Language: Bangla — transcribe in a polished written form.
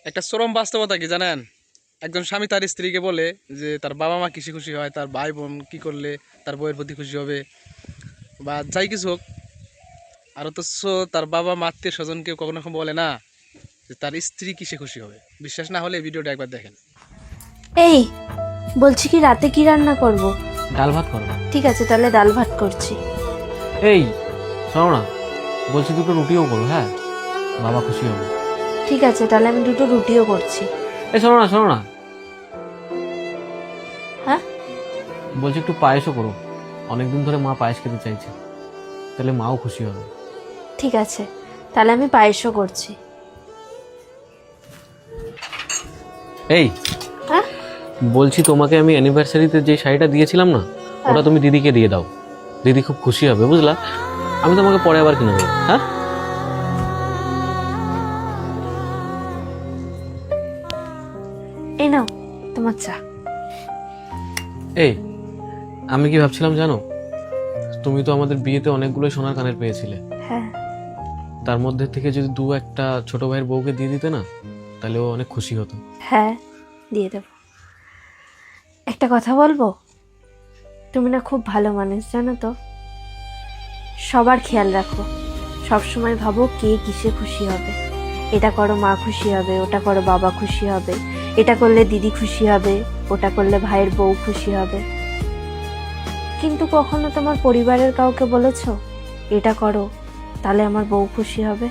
একটা চরম বাস্তবতা কি জানেন? একজন স্বামী তার স্ত্রীকে বলে যে তার বাবা মা কিসে খুশি হয়, তার ভাই বোন কি করলে তার বউয়ের প্রতি খুশি হবে বা যাই কিছু হোক। আর অথচ তার বাবা মা আত্মীয় স্বজনকে কখনো কখনো বলে না যে তার স্ত্রী কিসে খুশি হবে। বিশ্বাস না হলে এই ভিডিওটা একবার দেখেন। এই বলছি কি রাতে কি রান্না করব? ডাল ভাত করো। ঠিক আছে, তাহলে ডাল ভাত করছি। এই শোনো না, বলছি দুটো রুটিও করো। হ্যাঁ, বাবা খুশি হবে। ঠিক আছে, তাহলে আমি দুটো রুটিও করছি। এই শোনো না, হ্যাঁ, বলছি একটু পায়েসও করো। অনেকদিন ধরে মা পায়েস খেতে চাইছে, তাহলে মাও খুশি হবে। ঠিক আছে, তাহলে আমি পায়েসও করছি। এই হ্যাঁ, বলছি তোমাকে আমি অ্যানিভার্সারিতে যে শাড়িটা দিয়েছিলাম না, ওটা তুমি দিদিকে দিয়ে দাও। দিদি খুব খুশি হবে, বুঝলা? আমি তোমাকে পরে আবার কিনে দেবো। হ্যাঁ, এই নাও তোমার চা। এই আমি কি ভাবছিলাম জানো, তুমি তো আমাদের বিয়েতে অনেকগুলো সোনার কানের পেয়েছিলে। হ্যাঁ, তার মধ্যে থেকে যদি দু একটা ছোট ভাইয়ের বউকে দিয়ে দিতে না, তাহলে ও অনেক খুশি হতো। হ্যাঁ, দিয়ে দেব। একটা কথা বলবো, তুমি না খুব ভালো মানুষ জানো তো। সবার খেয়াল রাখো, সব সময় ভাবো কে কিসে খুশি হবে। এটা করো মা খুশি হবে, ওটা করো বাবা খুশি হবে, এটা করলে দিদি খুশি হবে, ওটা করলে ভাইয়ের বউ খুশি হবে। কিন্তু কখনো তোমার পরিবারের কাউকে বলেছো এটা করো তাহলে আমার বউ খুশি হবে?